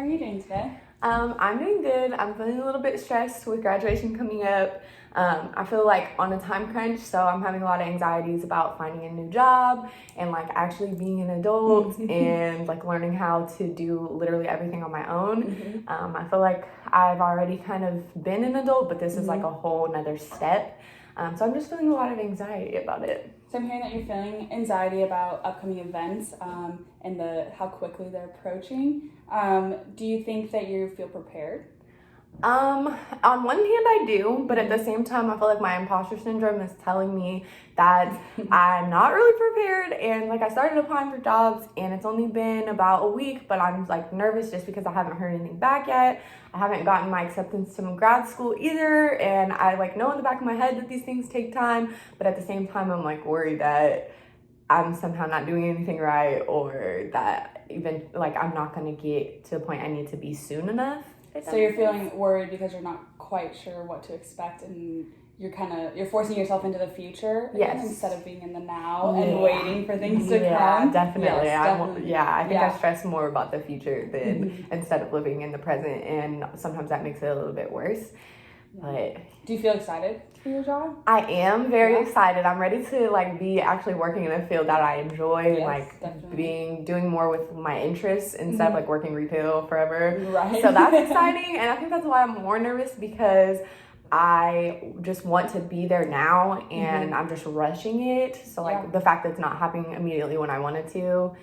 are you doing today? I'm doing good. I'm feeling a little bit stressed with graduation coming up. I feel like on a time crunch, so I'm having a lot of anxieties about finding a new job and like actually being an adult and like learning how to do literally everything on my own. I feel like I've already kind of been an adult, but this is like a whole nother step. So I'm just feeling a lot of anxiety about it. So I'm hearing that you're feeling anxiety about upcoming events and how quickly they're approaching. Do you think that you feel prepared? On one hand I do, but at the same time I feel like my imposter syndrome is telling me that I'm not really prepared, and like I started applying for jobs and it's only been about a week, but I'm like nervous just because I haven't heard anything back yet. I haven't gotten my acceptance to grad school either, and I like know in the back of my head that these things take time, but at the same time I'm like worried that I'm somehow not doing anything right, or that even like I'm not gonna get to the point I need to be soon enough. So you're feeling worried because you're not quite sure what to expect, and you're forcing yourself into the future instead of being in the now and waiting for things to come. Yeah, definitely. Yes, I think I stress more about the future than instead of living in the present, and sometimes that makes it a little bit worse. But do you feel excited for your job? I am very excited. I'm ready to like be actually working in a field that I enjoy, and like doing more with my interests instead of like working retail forever. Right. So that's exciting, and I think that's why I'm more nervous, because I just want to be there now and I'm just rushing it. So like the fact that it's not happening immediately when I wanted to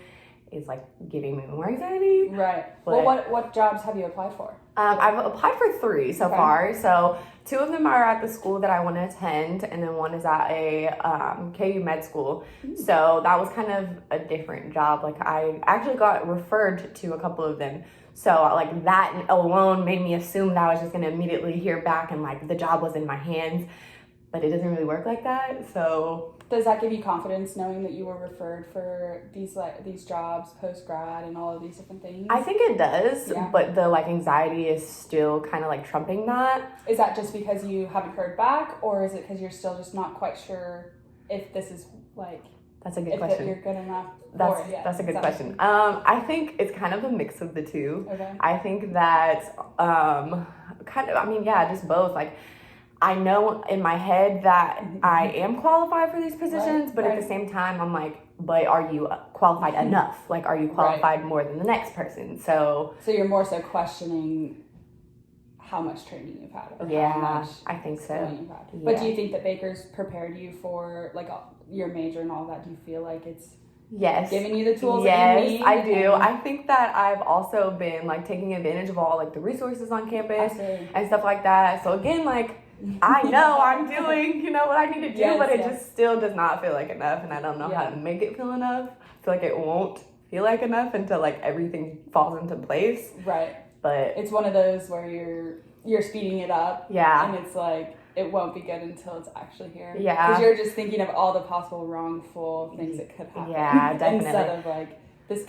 is like giving me more anxiety. Right. Well, what jobs have you applied for? I've applied for 3 so far. So 2 of them are at the school that I want to attend, and then 1 is at a KU med school. So that was kind of a different job. Like I actually got referred to a couple of them. So like that alone made me assume that I was just going to immediately hear back and like the job was in my hands. But it doesn't really work like that. So does that give you confidence knowing that you were referred for these jobs post grad and all of these different things? I think it does, but the like anxiety is still kind of like trumping that. Is that just because you haven't heard back, or is it because you're still just not quite sure if this is like? That's a good question. If you're good enough. That's a good question. I think it's kind of a mix of the two. Okay. I think that just both. Like I know in my head that I am qualified for these positions, but at the same time I'm like, but are you qualified enough? Like, are you qualified more than the next person? So you're more so questioning how much training you've had. I think so. You've had. Yeah. But do you think that Baker's prepared you for like your major and all that? Do you feel like it's giving you the tools that you need? I do. I think that I've also been like taking advantage of all like the resources on campus and stuff like that. So again, like I know I'm doing, what I need to do, but it just still does not feel like enough, and I don't know how to make it feel enough. I feel like it won't feel like enough until like everything falls into place. Right. But it's one of those where you're speeding it up. Yeah. And it's like it won't be good until it's actually here. Yeah. Because you're just thinking of all the possible wrongful things that could happen. Yeah, definitely. Instead of like, this is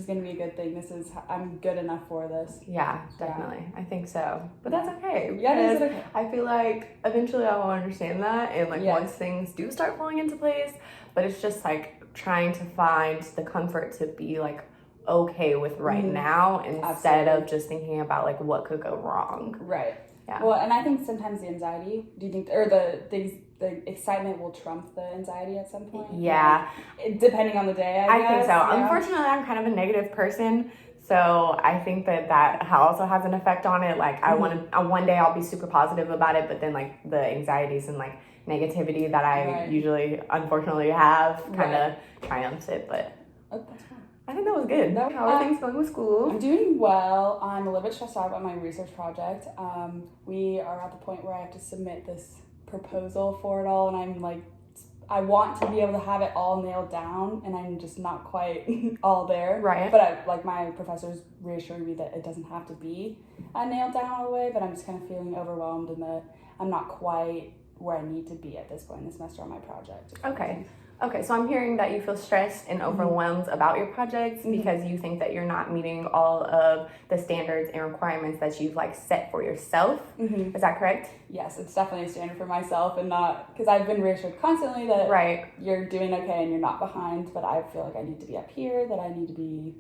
going to be a good thing. I'm good enough for this. Yeah, definitely. I think so. But that's okay. Yeah, it is okay. I feel like eventually I will understand that, and like once things do start falling into place, but it's just like trying to find the comfort to be like okay with right now instead of just thinking about like what could go wrong. Right. Yeah. Well, and I think sometimes the anxiety, or the excitement will trump the anxiety at some point. Yeah. Like, depending on the day, I guess. Think so. Yeah. Unfortunately, I'm kind of a negative person. So I think that also has an effect on it. Like I want to, one day I'll be super positive about it, but then like the anxieties and like negativity that I usually unfortunately have kind of triumphs it. But that's fine. I think that was good. How are things going with school? I'm doing well. I'm a little bit stressed out about my research project. We are at the point where I have to submit this proposal for it all, and I'm like, I want to be able to have it all nailed down, and I'm just not quite all there. Right. But my professor's reassuring me that it doesn't have to be nailed down all the way, but I'm just kind of feeling overwhelmed and that I'm not quite where I need to be at this point in the semester on my project. Okay, so I'm hearing that you feel stressed and overwhelmed about your projects because you think that you're not meeting all of the standards and requirements that you've like set for yourself. Is that correct? Yes, it's definitely a standard for myself, and not because I've been reassured constantly that you're doing okay and you're not behind, but I feel like I need to be up here, that I need to be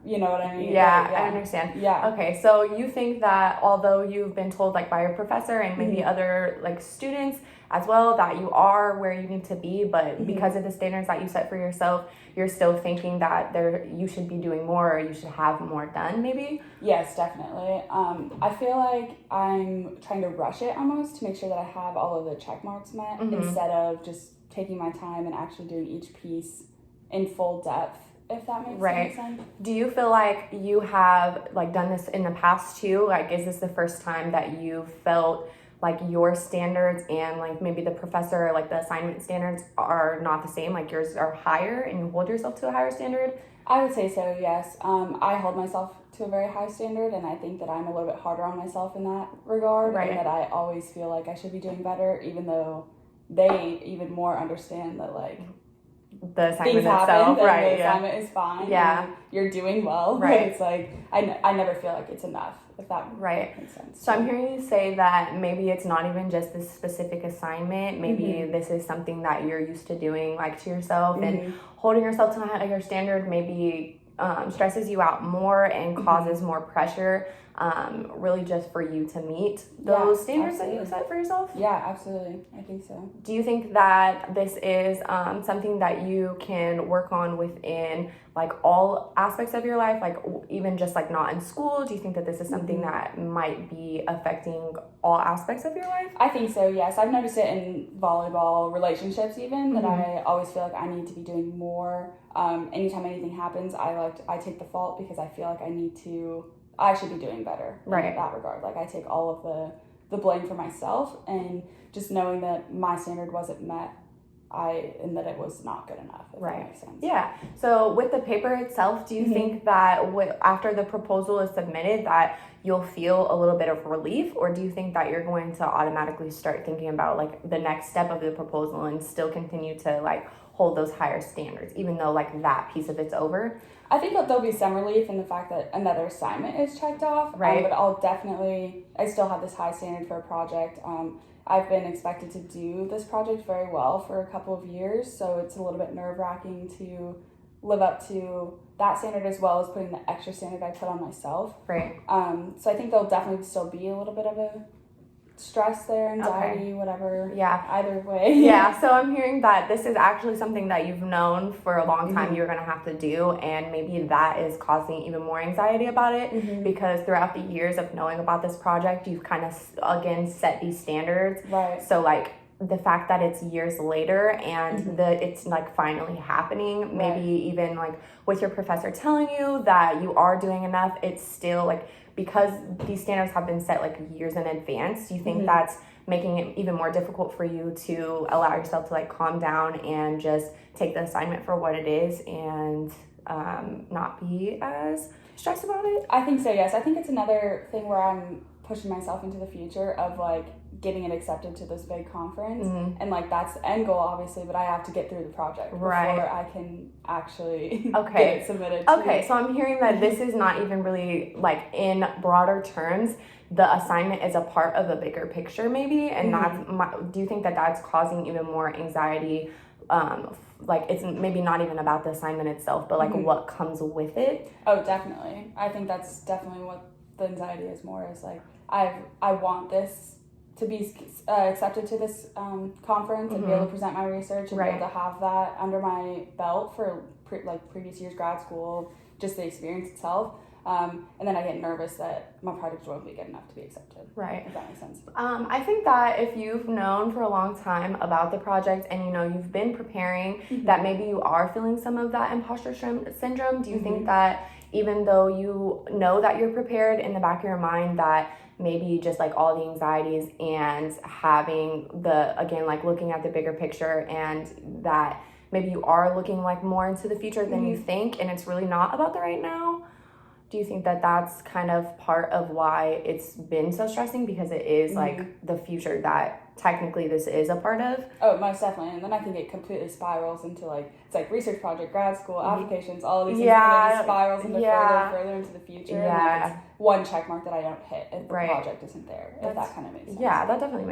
you know what I mean? Yeah, Like, yeah. I understand. Yeah. Okay, so you think that although you've been told like by your professor and maybe Mm-hmm. other like students as well that you are where you need to be, but Mm-hmm. because of the standards that you set for yourself, you're still thinking that you should be doing more or you should have more done maybe? Yes, definitely. I feel like I'm trying to rush it almost to make sure that I have all of the check marks met instead of just taking my time and actually doing each piece in full depth, if that makes any sense. Do you feel like you have like done this in the past too? Like, is this the first time that you felt like your standards and like maybe the professor, like the assignment standards are not the same, like yours are higher and you hold yourself to a higher standard? I would say so, yes. I hold myself to a very high standard, and I think that I'm a little bit harder on myself in that regard, and that I always feel like I should be doing better, even though they even more understand that, like, the assignment things happen, itself, the assignment is fine, and you're doing well. Right. It's like, I never feel like it's enough, if that makes sense. So I'm hearing you say that maybe it's not even just this specific assignment. Maybe this is something that you're used to doing, like, to yourself, and holding yourself to a higher standard maybe stresses you out more and causes more pressure, really just for you to meet those standards that you set for yourself? Yeah, absolutely. I think so. Do you think that this is something that you can work on within like all aspects of your life, like even just like not in school? Do you think that this is something that might be affecting all aspects of your life? I think so, yes. I've noticed it in volleyball relationships even, that I always feel like I need to be doing more. Anytime anything happens, I take the fault because I feel like I should be doing better in that regard. Like, I take all of the blame for myself, and just knowing that my standard wasn't met, and that it was not good enough, if that makes sense. Yeah. So with the paper itself, do you think that after the proposal is submitted that you'll feel a little bit of relief, or do you think that you're going to automatically start thinking about like the next step of the proposal and still continue to like hold those higher standards, even though like that piece of it's over? I think that there'll be some relief in the fact that another assignment is checked off. But I still have this high standard for a project. I've been expected to do this project very well for a couple of years, so it's a little bit nerve-wracking to live up to that standard as well as putting the extra standard I put on myself. So I think there'll definitely still be a little bit of a stress there, anxiety, whatever. Either way. So I'm hearing that this is actually something that you've known for a long time you're going to have to do, and maybe that is causing even more anxiety about it because throughout the years of knowing about this project, you've kind of again set these standards. So like the fact that it's years later and it's like finally happening, maybe even like with your professor telling you that you are doing enough, it's still like, because these standards have been set like years in advance, do you think that's making it even more difficult for you to allow yourself to like calm down and just take the assignment for what it is and not be as stressed about it? I think so, yes. I think it's another thing where I'm pushing myself into the future of like getting it accepted to this big conference, and like that's the end goal obviously, but I have to get through the project before I can actually get it submitted. So I'm hearing that this is not even really like in broader terms, the assignment is a part of a bigger picture maybe, and do you think that that's causing even more anxiety? Like it's maybe not even about the assignment itself, but like what comes with it? Oh, definitely. I think that's definitely what the anxiety is more, is like I want this to be accepted to this conference and be able to present my research and be able to have that under my belt for previous years grad school, just the experience itself. And then I get nervous that my project won't be good enough to be accepted. If that makes sense. I think that if you've known for a long time about the project and you've been preparing, that maybe you are feeling some of that imposter syndrome. Do you think that even though you know that you're prepared, in the back of your mind that maybe just like all the anxieties and having like looking at the bigger picture, and that maybe you are looking like more into the future than you think, and it's really not about the right now? Do you think that that's kind of part of why it's been so stressing, because it is like the future that technically this is a part of? Oh, most definitely. And then I think it completely spirals into like, it's like research project, grad school, applications, all of these things, and it just spirals into further into the future. And like it's one check mark that I don't hit if the project isn't there, if that kind of makes sense. Yeah, that definitely makes